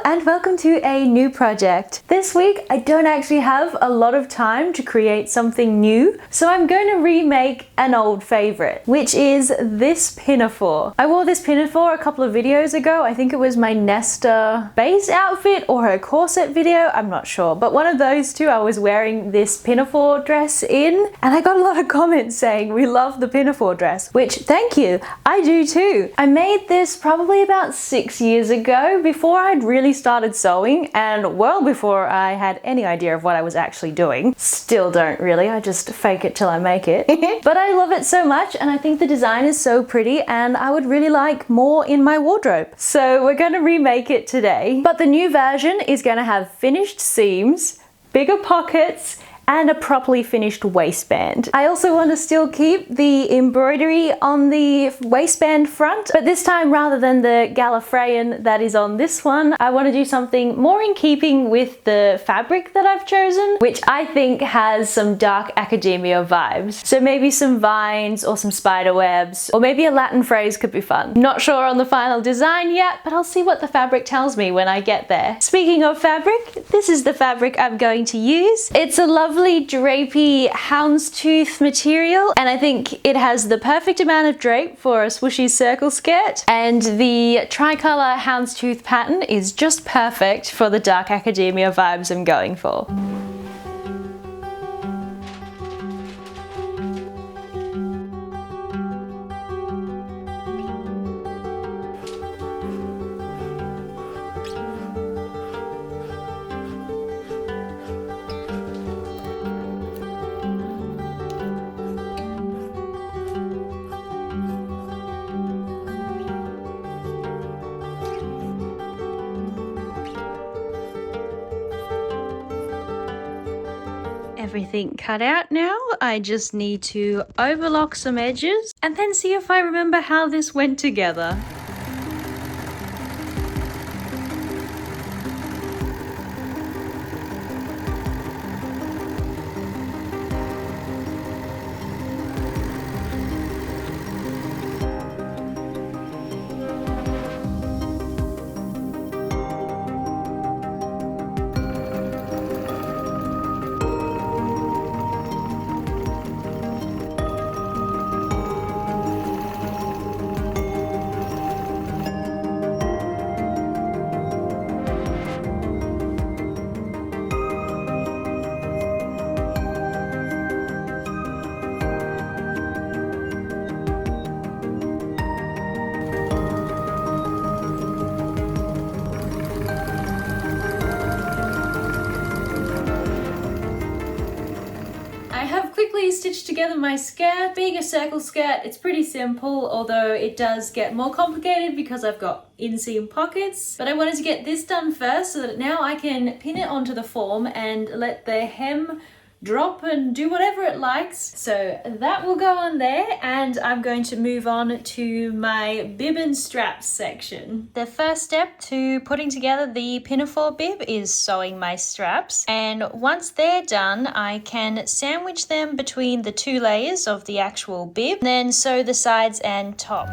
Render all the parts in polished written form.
and welcome to a new project. This week I don't actually have a lot of time to create something new, so I'm going to remake an old favorite, which is this pinafore. I wore this pinafore a couple of videos ago. I think it was my Nesta base outfit or her corset video, I'm not sure, but one of those two I was wearing this pinafore dress in, and I got a lot of comments saying we love the pinafore dress, which thank you, I do too. I made this probably about 6 years ago, before I'd really started sewing and well before I had any idea of what I was actually doing. Still don't really, I just fake it till I make it. But I love it so much and I think the design is so pretty and I would really like more in my wardrobe. So we're going to remake it today. But the new version is going to have finished seams, bigger pockets, and a properly finished waistband. I also want to still keep the embroidery on the waistband front, but this time rather than the Gallifreyan that is on this one, I want to do something more in keeping with the fabric that I've chosen, which I think has some dark academia vibes. So maybe some vines or some spider webs, or maybe a Latin phrase could be fun. Not sure on the final design yet, but I'll see what the fabric tells me when I get there. Speaking of fabric, this is the fabric I'm going to use. It's a lovely drapey houndstooth material, and I think it has the perfect amount of drape for a swooshy circle skirt, and the tricolor houndstooth pattern is just perfect for the dark academia vibes I'm going for. Everything cut out now. I just need to overlock some edges and then see if I remember how this went together. Stitched together my skirt. Being a circle skirt, it's pretty simple, although it does get more complicated because I've got inseam pockets. But I wanted to get this done first so that now I can pin it onto the form and let the hem drop and do whatever it likes. So that will go on there, and I'm going to move on to my bib and straps section. The first step to putting together the pinafore bib is sewing my straps, and once they're done I can sandwich them between the two layers of the actual bib, and then sew the sides and top.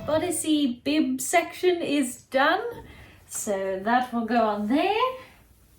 Bodicey bib section is done, so that will go on there.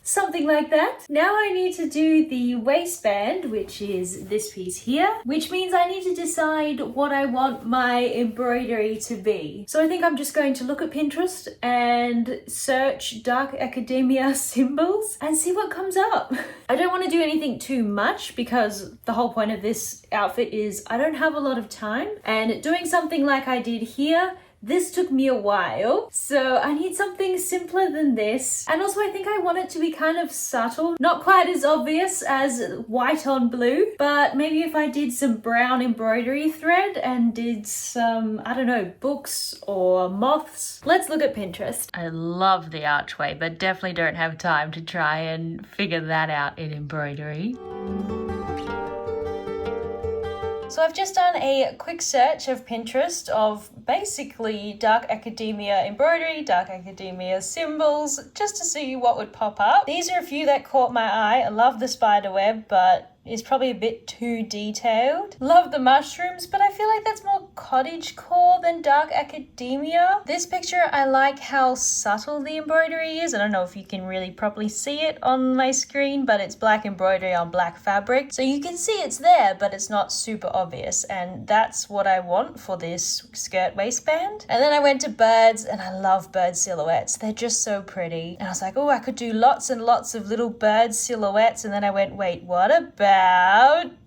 Something like that. Now I need to do the waistband, which is this piece here, which means I need to decide what I want my embroidery to be. So I think I'm just going to look at Pinterest and search dark academia symbols and see what comes up. I don't want to do anything too much because the whole point of this outfit is I don't have a lot of time, and doing something like I did here, this took me a while, so I need something simpler than this. And also I think I want it to be kind of subtle, not quite as obvious as white on blue, but maybe if I did some brown embroidery thread and did some, I don't know, books or moths. Let's look at Pinterest. I love the archway, but definitely don't have time to try and figure that out in embroidery. So I've just done a quick search of Pinterest of basically dark academia embroidery, dark academia symbols, just to see what would pop up. These are a few that caught my eye. I love the spider web, but it's probably a bit too detailed. Love the mushrooms, but I feel like that's more cottagecore than dark academia. This picture, I like how subtle the embroidery is. I don't know if you can really properly see it on my screen, but it's black embroidery on black fabric. So you can see it's there, but it's not super obvious. And that's what I want for this skirt waistband. And then I went to birds, and I love bird silhouettes. They're just so pretty. And I was like, oh, I could do lots and lots of little bird silhouettes. And then I went, wait, what about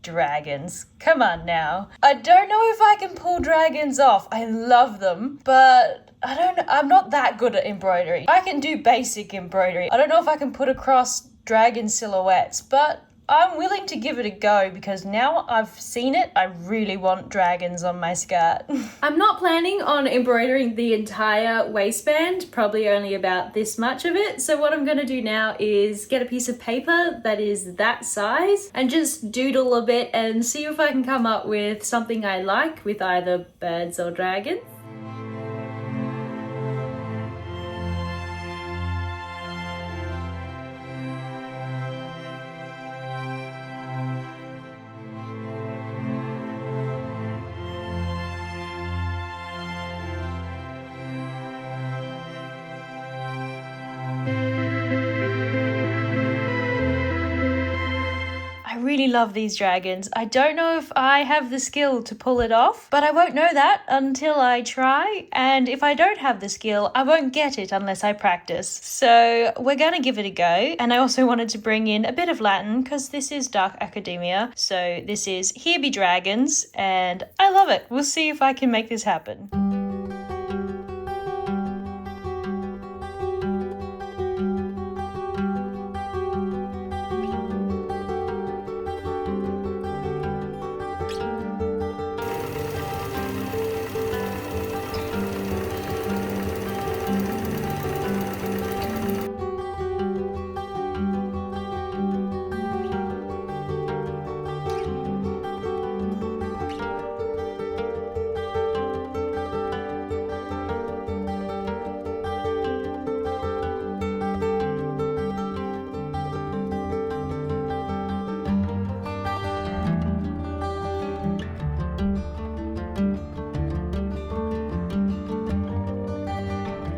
dragons? Come on now. I don't know if I can pull dragons off. I love them, but I'm not that good at embroidery. I can do basic embroidery. I don't know if I can put across dragon silhouettes, but I'm willing to give it a go because now I've seen it, I really want dragons on my skirt. I'm not planning on embroidering the entire waistband, probably only about this much of it. So what I'm going to do now is get a piece of paper that is that size and just doodle a bit and see if I can come up with something I like with either birds or dragons. I really love these dragons. I don't know if I have the skill to pull it off, but I won't know that until I try. And if I don't have the skill, I won't get it unless I practice. So we're going to give it a go. And I also wanted to bring in a bit of Latin because this is dark academia. So this is Here Be Dragons, and I love it. We'll see if I can make this happen.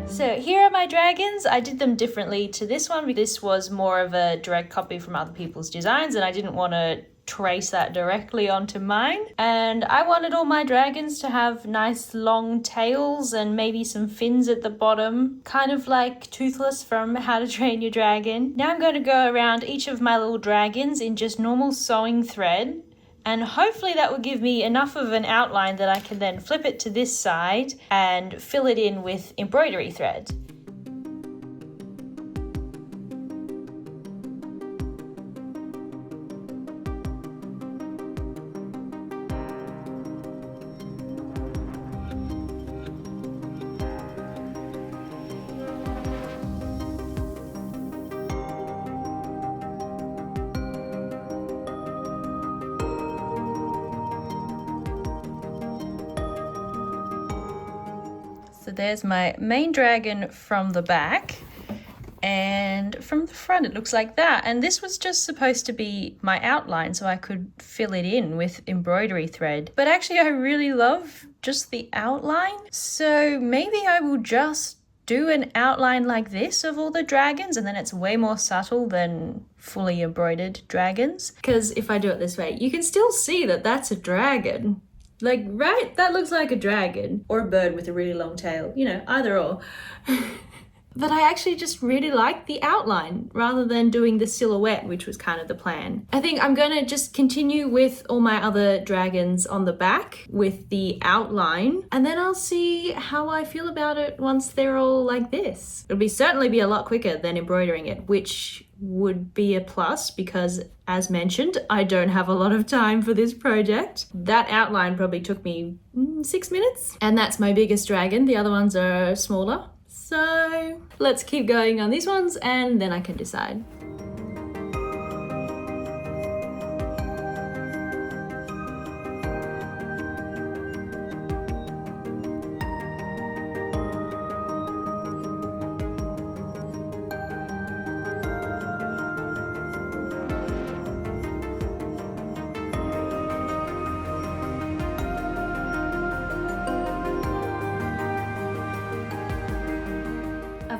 So here are my dragons. I did them differently to this one because this was more of a direct copy from other people's designs and I didn't want to trace that directly onto mine. And I wanted all my dragons to have nice long tails and maybe some fins at the bottom, kind of like Toothless from How to Train Your Dragon. Now I'm going to go around each of my little dragons in just normal sewing thread. And hopefully that will give me enough of an outline that I can then flip it to this side and fill it in with embroidery thread. So there's my main dragon from the back, and from the front it looks like that. And this was just supposed to be my outline so I could fill it in with embroidery thread. But actually I really love just the outline. So maybe I will just do an outline like this of all the dragons, and then it's way more subtle than fully embroidered dragons. Because if I do it this way, you can still see that that's a dragon. Like, right? That looks like a dragon. Or a bird with a really long tail. You know, either or. But I actually just really like the outline rather than doing the silhouette, which was kind of the plan. I think I'm gonna just continue with all my other dragons on the back with the outline, and then I'll see how I feel about it once they're all like this. It'll certainly be a lot quicker than embroidering it, which would be a plus because, as mentioned, I don't have a lot of time for this project. That outline probably took me 6 minutes, and that's my biggest dragon. The other ones are smaller. So let's keep going on these ones and then I can decide.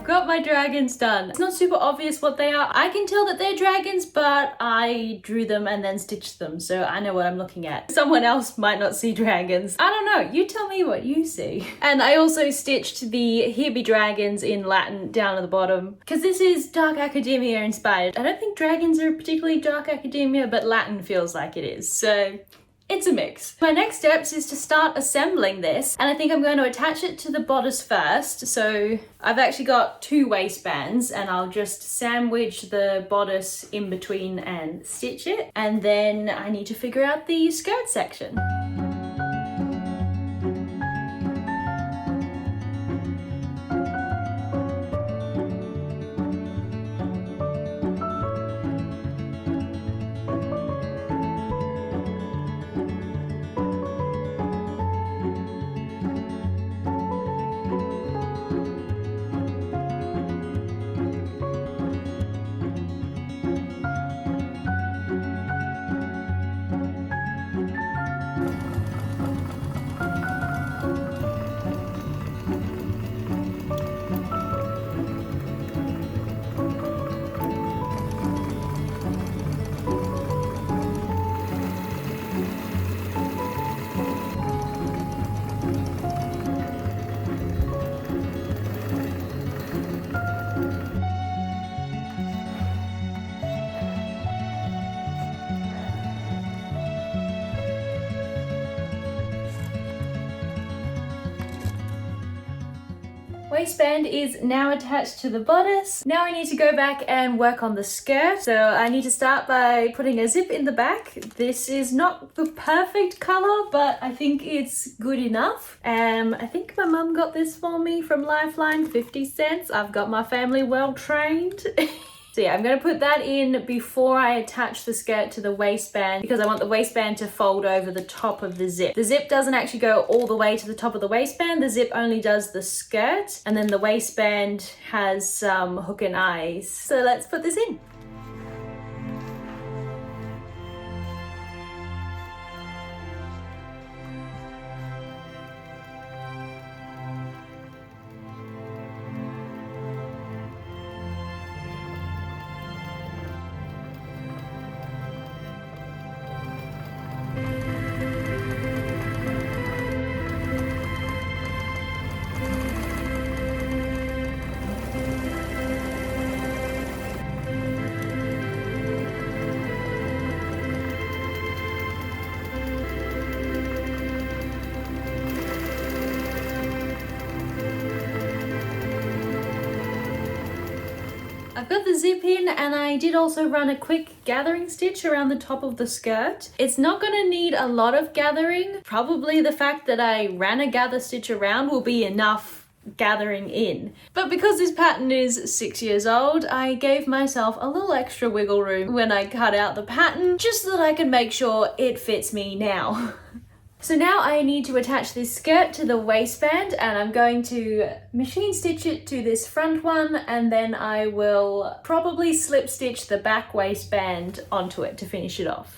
Got my dragons done. It's not super obvious what they are. I can tell that they're dragons, but I drew them and then stitched them, so I know what I'm looking at. Someone else might not see dragons. I don't know, you tell me what you see. And I also stitched the Here Be Dragons in Latin down at the bottom, because this is Dark Academia inspired. I don't think dragons are particularly Dark Academia, but Latin feels like it is, so it's a mix. My next steps is to start assembling this, and I think I'm going to attach it to the bodice first. So I've actually got 2 waistbands, and I'll just sandwich the bodice in between and stitch it. And then I need to figure out the skirt section. Waistband is now attached to the bodice. Now I need to go back and work on the skirt. So I need to start by putting a zip in the back. This is not the perfect color, but I think it's good enough. I think my mum got this for me from Lifeline, 50 cents. I've got my family well trained. So yeah, I'm going to put that in before I attach the skirt to the waistband because I want the waistband to fold over the top of the zip. The zip doesn't actually go all the way to the top of the waistband. The zip only does the skirt, and then the waistband has some hook and eyes. So let's put this in. I've got the zip in, and I did also run a quick gathering stitch around the top of the skirt. It's not going to need a lot of gathering. Probably the fact that I ran a gather stitch around will be enough gathering in. But because this pattern is 6 years old, I gave myself a little extra wiggle room when I cut out the pattern, just so that I can make sure it fits me now. So now I need to attach this skirt to the waistband, and I'm going to machine stitch it to this front one, and then I will probably slip stitch the back waistband onto it to finish it off.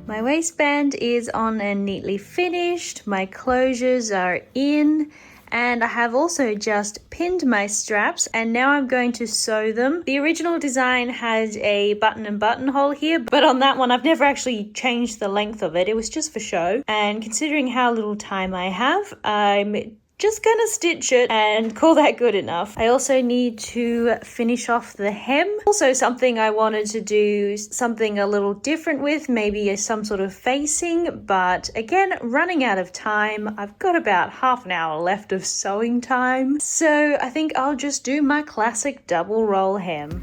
My waistband is on and neatly finished. My closures are in. And I have also just pinned my straps and now I'm going to sew them. The original design had a button and buttonhole here, but on that one I've never actually changed the length of it. It was just for show. And considering how little time I have, I'm just gonna stitch it and call that good enough. I also need to finish off the hem. Also something I wanted to do something a little different with, maybe some sort of facing, but again, running out of time. I've got about half an hour left of sewing time. So I think I'll just do my classic double roll hem.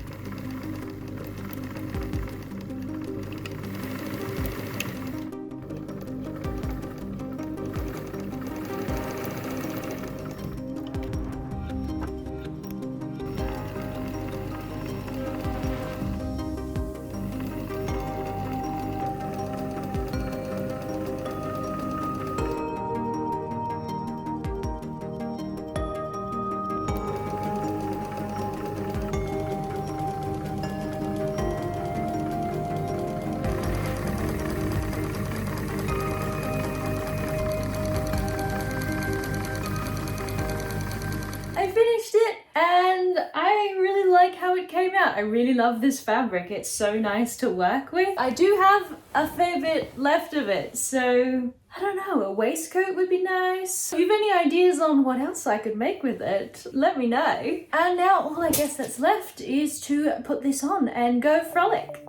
I finished it and I really like how it came out. I really love this fabric. It's so nice to work with. I do have a fair bit left of it, so I don't know, a waistcoat would be nice. If you have any ideas on what else I could make with it, let me know. And now all I guess that's left is to put this on and go frolic.